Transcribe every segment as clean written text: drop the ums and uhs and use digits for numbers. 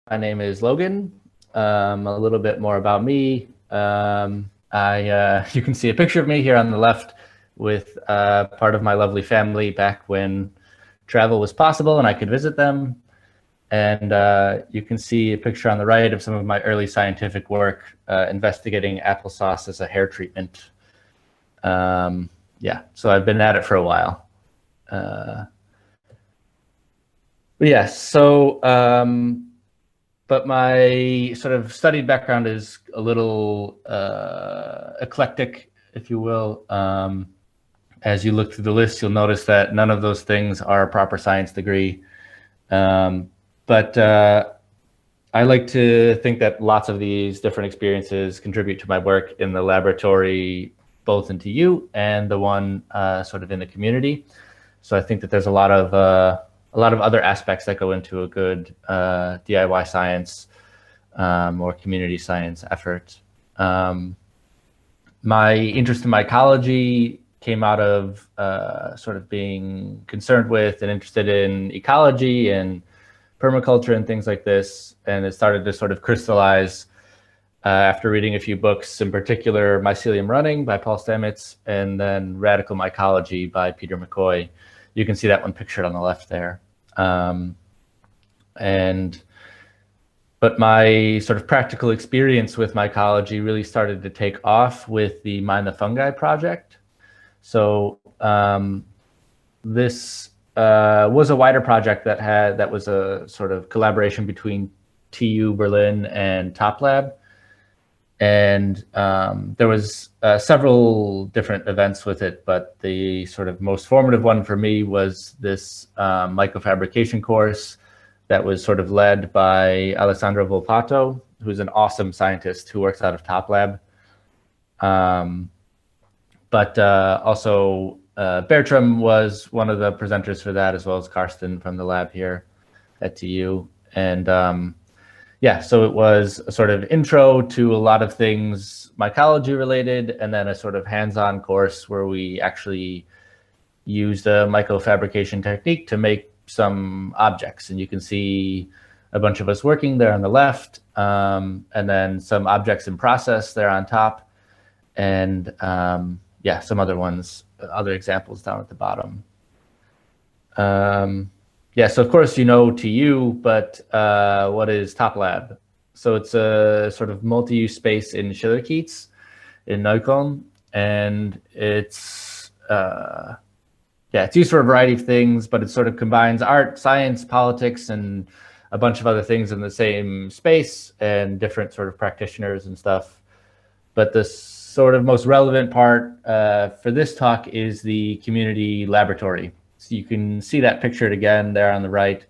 My name is Logan. A little bit more about me. You can see a picture of me here on the left with part of my lovely family back when travel was possible and I could visit them. And you can see a picture on the right of some of my early scientific work investigating applesauce as a hair treatment. Yeah, so I've been at it for a while. But yes, but my sort of studied background is a little eclectic, if you will. As you look through the list, you'll notice that none of those things are a proper science degree. But I like to think that lots of these different experiences contribute to my work in the laboratory, both in TU and the one sort of in the community. So I think that there's a lot of other aspects that go into a good DIY science or community science effort. My interest in mycology came out of sort of being concerned with and interested in ecology and permaculture and things like this. And it started to sort of crystallize after reading a few books, in particular Mycelium Running by Paul Stamets, and then Radical Mycology by Peter McCoy. You can see that one pictured on the left there. But my sort of practical experience with mycology really started to take off with the Mind the Fungi project. So this was a wider project that was a sort of collaboration between TU Berlin and Top Lab. And there was several different events with it, but the sort of most formative one for me was this Mycofabrication course that was sort of led by Alessandro Volpato, who's an awesome scientist who works out of Top Lab. But also Bertram was one of the presenters for that, as well as Karsten from the lab here at TU. And yeah, so it was a sort of intro to a lot of things mycology related, and then a sort of hands-on course where we actually used a mycofabrication technique to make some objects. And you can see a bunch of us working there on the left, and then some objects in process there on top, and yeah, some other examples down at the bottom. Yeah, so of course you know TU, but what is Top Lab? So it's a sort of multi-use space in Schillerkiez in Neukölln, and it's used for a variety of things, but it sort of combines art, science, politics, and a bunch of other things in the same space, and different sort of practitioners and stuff. But the sort of most relevant part for this talk is the community laboratory. So you can see that pictured again there on the right,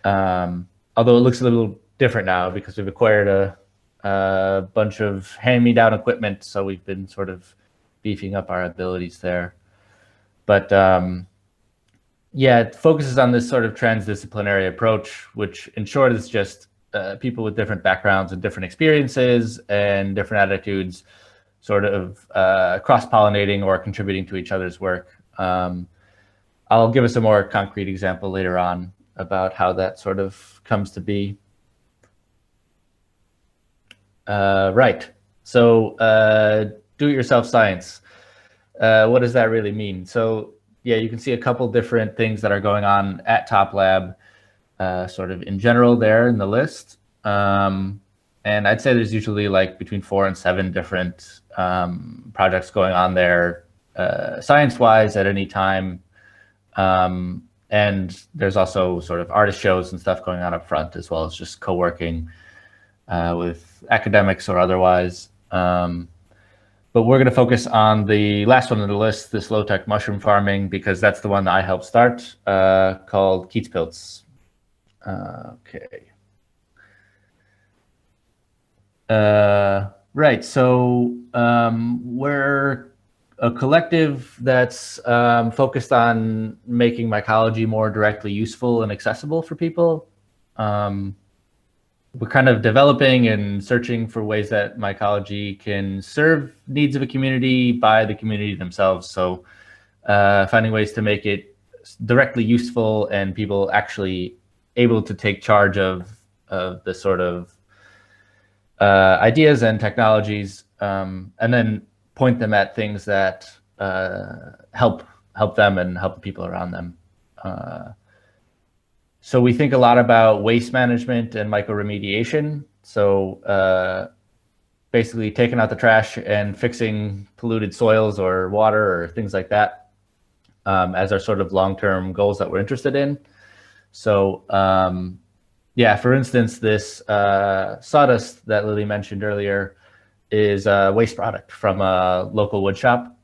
although it looks a little different now because we've acquired a bunch of hand-me-down equipment, so we've been sort of beefing up our abilities there. But yeah, it focuses on this sort of transdisciplinary approach, which in short is just people with different backgrounds and different experiences and different attitudes sort of cross-pollinating or contributing to each other's work. I'll give us a more concrete example later on about how that sort of comes to be. Right, so do-it-yourself science. What does that really mean? So yeah, you can see a couple different things that are going on at Top Lab, sort of in general there in the list. And I'd say there's usually like between 4 and 7 different projects going on there, science-wise at any time. And there's also sort of artist shows and stuff going on up front, as well as just co-working with academics or otherwise. But we're going to focus on the last one on the list, this low-tech mushroom farming, because that's the one that I helped start, called KiezPilz. Okay. Right, so we're a collective that's focused on making mycology more directly useful and accessible for people. We're kind of developing and searching for ways that mycology can serve needs of a community by the community themselves. So finding ways to make it directly useful and people actually able to take charge of the sort of ideas and technologies, and then point them at things that help them and help the people around them. So we think a lot about waste management and mycoremediation. So basically taking out the trash and fixing polluted soils or water or things like that as our sort of long-term goals that we're interested in. So yeah, for instance, this sawdust that Lily mentioned earlier is a waste product from a local wood shop.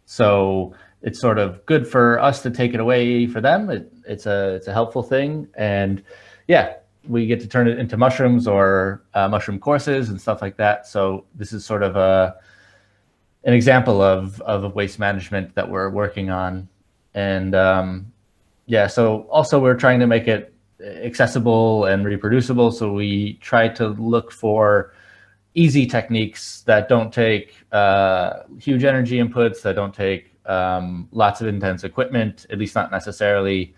So it's sort of good for us to take it away for them. It's a helpful thing. And yeah, we get to turn it into mushrooms or mushroom courses and stuff like that. So this is sort of an example of waste management that we're working on. And yeah, so also we're trying to make it accessible and reproducible. So we try to look for easy techniques that don't take huge energy inputs, that don't take lots of intense equipment, at least not necessarily.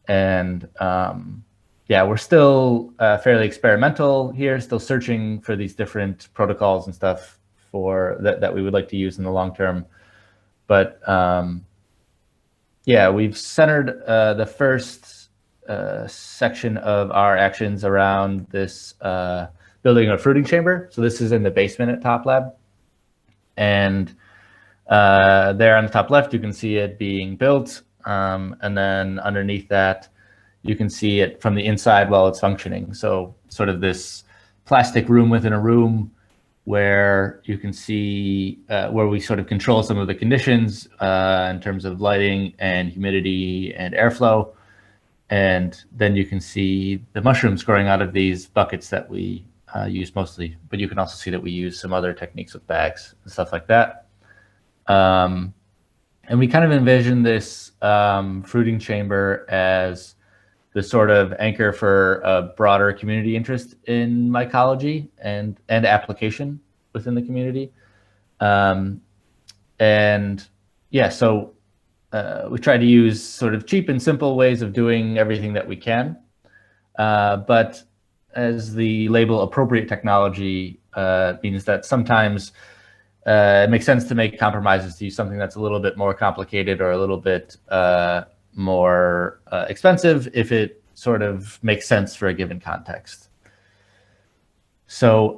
And yeah, we're still fairly experimental here, still searching for these different protocols and stuff for that we would like to use in the long term. But yeah, we've centered the first section of our actions around this building a fruiting chamber. So this is in the basement at Top Lab. And there on the top left, you can see it being built. And then underneath that, you can see it from the inside while it's functioning. So sort of this plastic room within a room where you can see where we sort of control some of the conditions in terms of lighting and humidity and airflow. And then you can see the mushrooms growing out of these buckets that we use mostly, but you can also see that we use some other techniques with bags and stuff like that. And we kind of envision this fruiting chamber as the sort of anchor for a broader community interest in mycology and application within the community. And yeah, so we try to use sort of cheap and simple ways of doing everything that we can. But as the label appropriate technology means that sometimes it makes sense to make compromises to use something that's a little bit more complicated or a little bit more expensive if it sort of makes sense for a given context. So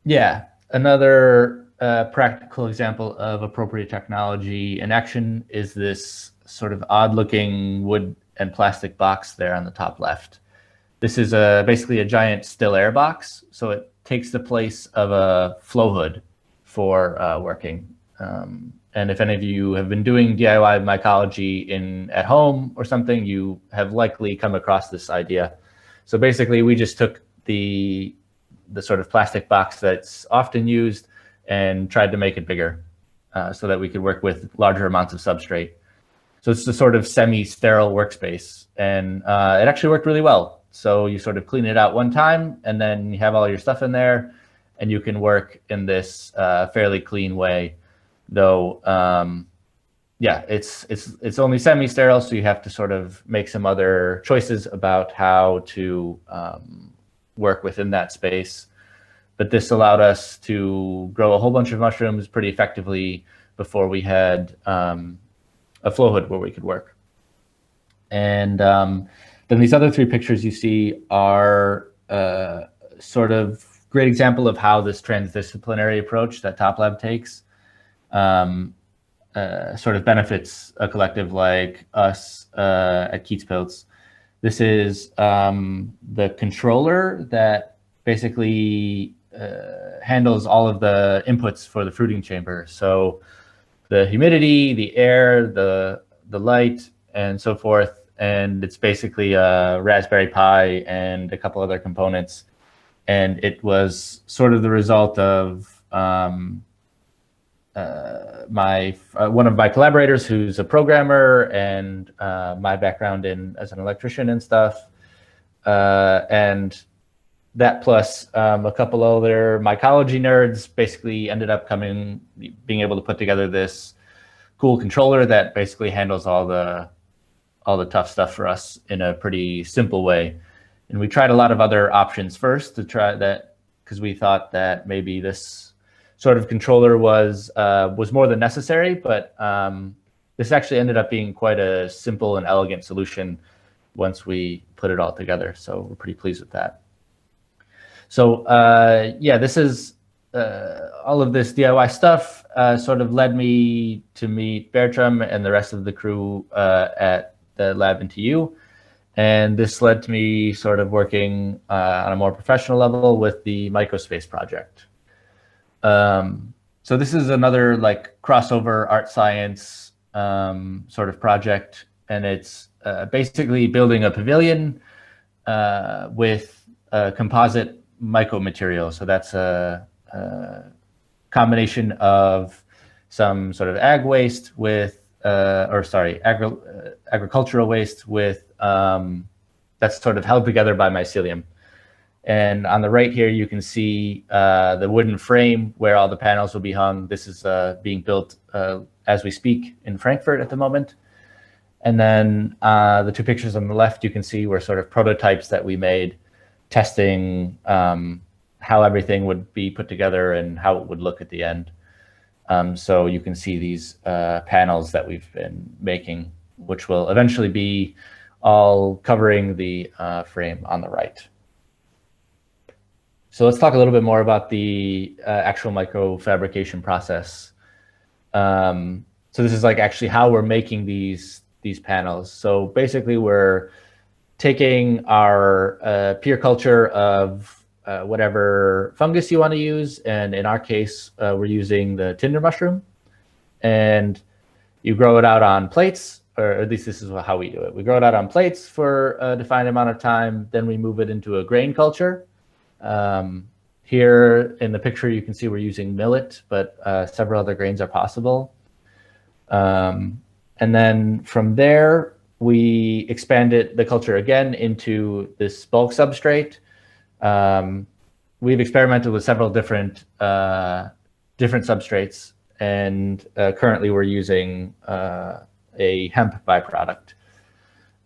yeah, another practical example of appropriate technology in action is this sort of odd looking wood and plastic box there on the top left. This is basically a giant still air box. So it takes the place of a flow hood for working. And if any of you have been doing DIY mycology at home or something, you have likely come across this idea. So basically, we just took the sort of plastic box that's often used and tried to make it bigger so that we could work with larger amounts of substrate. So it's a sort of semi-sterile workspace, and it actually worked really well. So you sort of clean it out one time, and then you have all your stuff in there, and you can work in this fairly clean way. Though, yeah, it's only semi-sterile, so you have to sort of make some other choices about how to work within that space. But this allowed us to grow a whole bunch of mushrooms pretty effectively before we had a flow hood where we could work. And then these other three pictures you see are sort of great example of how this transdisciplinary approach that Top Lab takes sort of benefits a collective like us at KiezPilz. This is the controller that basically handles all of the inputs for the fruiting chamber. So the humidity, the air, the light, and so forth. And it's basically a Raspberry Pi and a couple other components. And it was sort of the result of one of my collaborators who's a programmer, and my background as an electrician and stuff. And that plus a couple other mycology nerds basically ended up being able to put together this cool controller that basically handles all the all the tough stuff for us in a pretty simple way. And we tried a lot of other options first to try that, because we thought that maybe this sort of controller was more than necessary, but this actually ended up being quite a simple and elegant solution once we put it all together. So we're pretty pleased with that. So yeah, this is all of this DIY stuff sort of led me to meet Bertram and the rest of the crew at the lab in TU. And this led to me sort of working on a more professional level with the Mycospace project. So this is another like crossover art science sort of project, and it's basically building a pavilion with a composite Myco material. So that's a combination of some sort of ag waste with, agricultural waste with that's sort of held together by mycelium. And on the right here, you can see the wooden frame where all the panels will be hung. This is being built as we speak in Frankfurt at the moment. And then the two pictures on the left, you can see were sort of prototypes that we made, testing how everything would be put together and how it would look at the end. So you can see these panels that we've been making, which will eventually be all covering the frame on the right. So let's talk a little bit more about the actual Mycofabrication process. So this is like actually how we're making these panels. So basically we're taking our pure culture of whatever fungus you want to use. And in our case, we're using the tinder mushroom, and you grow it out on plates, or at least this is how we do it. We grow it out on plates for a defined amount of time. Then we move it into a grain culture. Here in the picture, you can see we're using millet, but several other grains are possible. And then from there, we expanded the culture again into this bulk substrate. We've experimented with several different substrates, and currently we're using a hemp byproduct.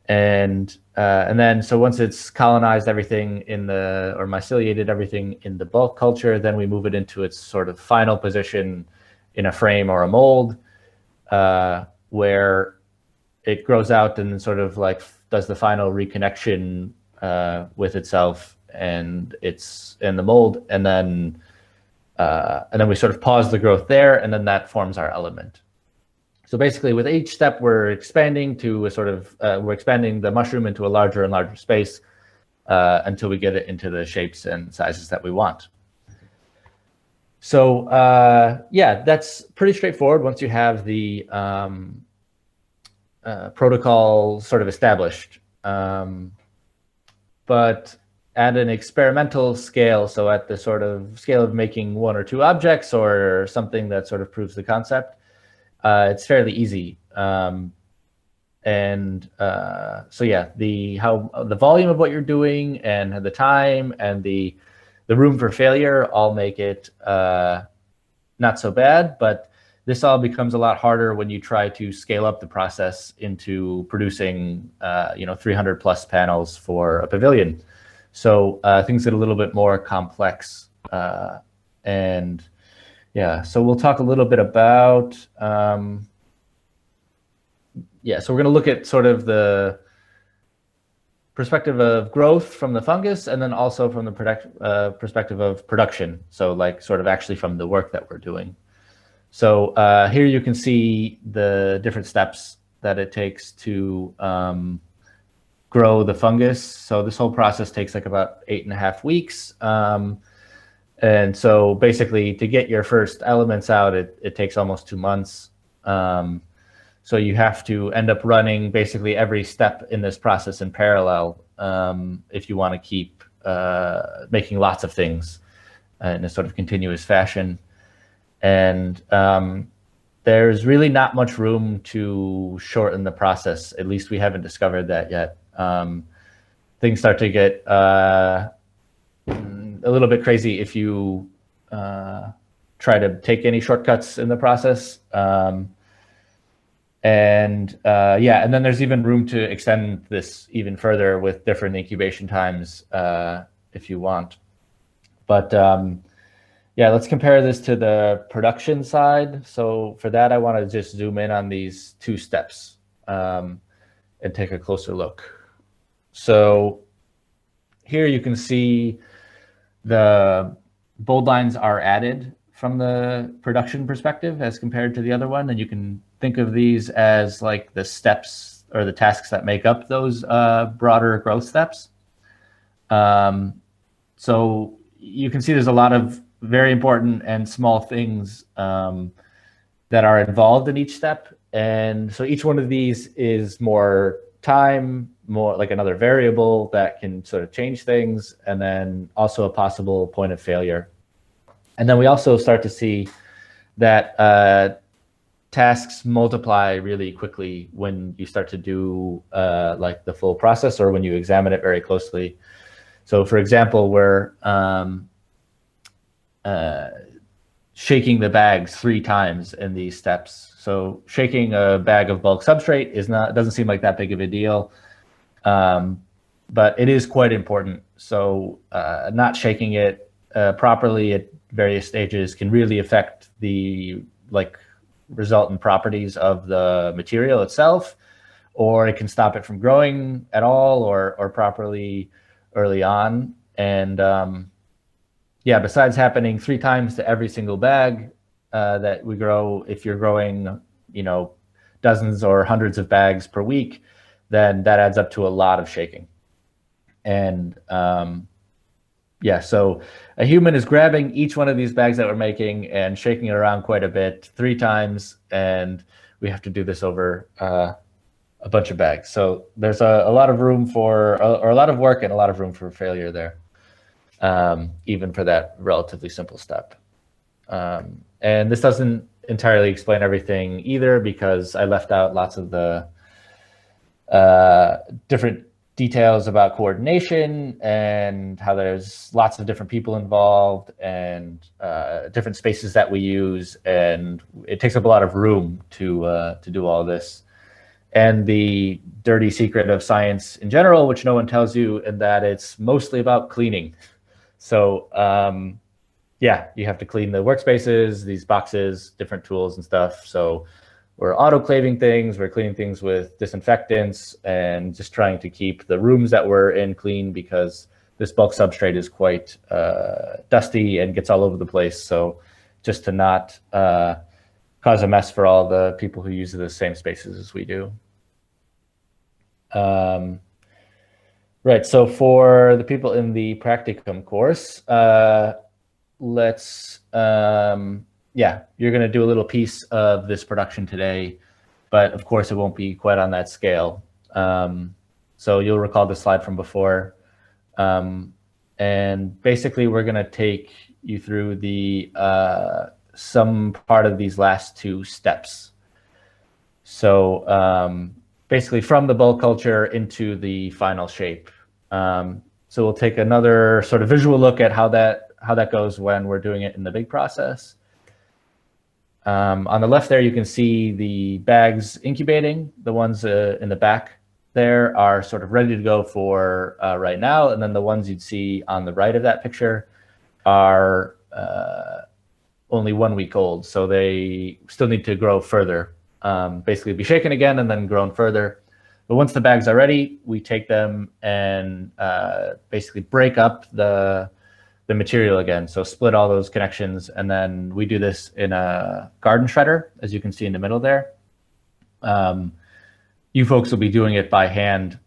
And then, so once it's colonized everything in the, or myceliated everything in the bulk culture, then we move it into its sort of final position in a frame or a mold, where it grows out and sort of like does the final reconnection with itself and it's in the mold, and then we sort of pause the growth there, and then that forms our element. So basically, with each step, we're expanding to a sort of we're expanding the mushroom into a larger and larger space until we get it into the shapes and sizes that we want. So yeah, that's pretty straightforward once you have the protocol sort of established. But at an experimental scale, so at the sort of scale of making one or two objects or something that sort of proves the concept, it's fairly easy. So yeah, the volume of what you're doing and the time and the room for failure all make it not so bad, but this all becomes a lot harder when you try to scale up the process into producing 300 plus panels for a pavilion. So things get a little bit more complex. And yeah, so we'll talk a little bit about, so we're going to look at sort of the perspective of growth from the fungus, and then also from the perspective of production. So like sort of actually from the work that we're doing. So here you can see the different steps that it takes to grow the fungus. So this whole process takes like about 8.5 weeks. And so basically to get your first elements out, it takes almost 2 months. So you have to end up running basically every step in this process in parallel if you want to keep making lots of things in a sort of continuous fashion. And there's really not much room to shorten the process. At least we haven't discovered that yet. Things start to get a little bit crazy if you try to take any shortcuts in the process. And yeah, and then there's even room to extend this even further with different incubation times if you want. But yeah, let's compare this to the production side. So for that, I want to just zoom in on these two steps and take a closer look. So here you can see the bold lines are added from the production perspective as compared to the other one. And you can think of these as like the steps or the tasks that make up those broader growth steps. So you can see there's a lot of very important and small things that are involved in each step. And so each one of these is more time, more like another variable that can sort of change things, and then also a possible point of failure. And then we also start to see that tasks multiply really quickly when you start to do like the full process or when you examine it very closely. So for example, we're shaking the bags 3 times in these steps. So shaking a bag of bulk substrate doesn't seem like that big of a deal, but it is quite important. So not shaking it properly at various stages can really affect the resultant properties of the material itself, or it can stop it from growing at all or properly early on. And yeah, besides happening 3 times to every single bag that we grow, if you're growing, dozens or hundreds of bags per week, then that adds up to a lot of shaking. And yeah, so a human is grabbing each one of these bags that we're making and shaking it around quite a bit 3 times, and we have to do this over a bunch of bags. So there's a lot of room for, or a lot of work and a lot of room for failure there, even for that relatively simple step. And this doesn't entirely explain everything either, because I left out lots of the different details about coordination and how there's lots of different people involved and different spaces that we use, and it takes up a lot of room to do all this. And the dirty secret of science in general, which no one tells you, and that it's mostly about cleaning. So yeah, you have to clean the workspaces, these boxes, different tools and stuff. So we're autoclaving things, we're cleaning things with disinfectants, and just trying to keep the rooms that we're in clean, because this bulk substrate is quite dusty and gets all over the place. So just to not cause a mess for all the people who use the same spaces as we do. Right, so for the people in the practicum course, let's, yeah, you're going to do a little piece of this production today, but of course it won't be quite on that scale. So you'll recall the slide from before. And basically we're going to take you through the some part of these last 2 steps. So basically from the bulk culture into the final shape. So we'll take another sort of visual look at how that goes when we're doing it in the big process. On the left there, you can see the bags incubating. The ones in the back there are sort of ready to go for right now. And then the ones you'd see on the right of that picture are only 1 week old. So they still need to grow further, basically be shaken again and then grown further. But once the bags are ready, we take them and basically break up the material again. So split all those connections, and then we do this in a garden shredder, as you can see in the middle there. You folks will be doing it by hand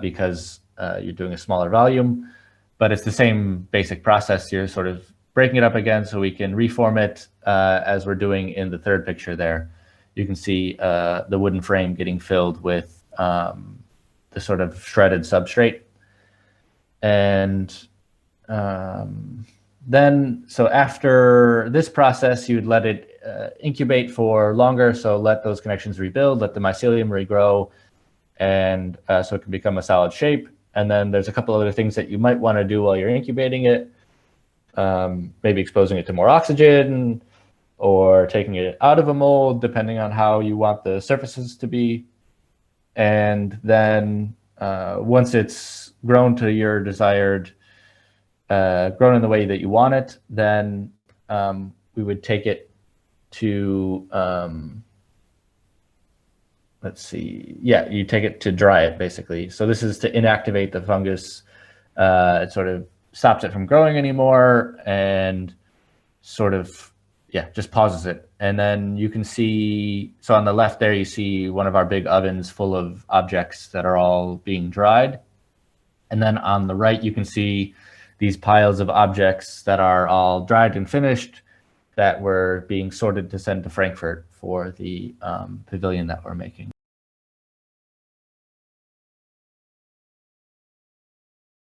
because you're doing a smaller volume, but it's the same basic process. You're sort of breaking it up again so we can reform it as we're doing in the third picture there. You can see the wooden frame getting filled with the sort of shredded substrate. And then, so after this process, you'd let it incubate for longer. So let those connections rebuild, let the mycelium regrow, and so it can become a solid shape. And then there's a couple other things that you might want to do while you're incubating it. Maybe exposing it to more oxygen, or taking it out of a mold, depending on how you want the surfaces to be. And then once it's grown to your desired, grown in the way that you want it, then we would take it to, let's see, yeah, you take it to dry it basically. So this is to inactivate the fungus. It sort of stops it from growing anymore and sort of, yeah, just pauses it. And then you can see, so on the left there, you see one of our big ovens full of objects that are all being dried. And then on the right, you can see these piles of objects that are all dried and finished that were being sorted to send to Frankfurt for the pavilion that we're making.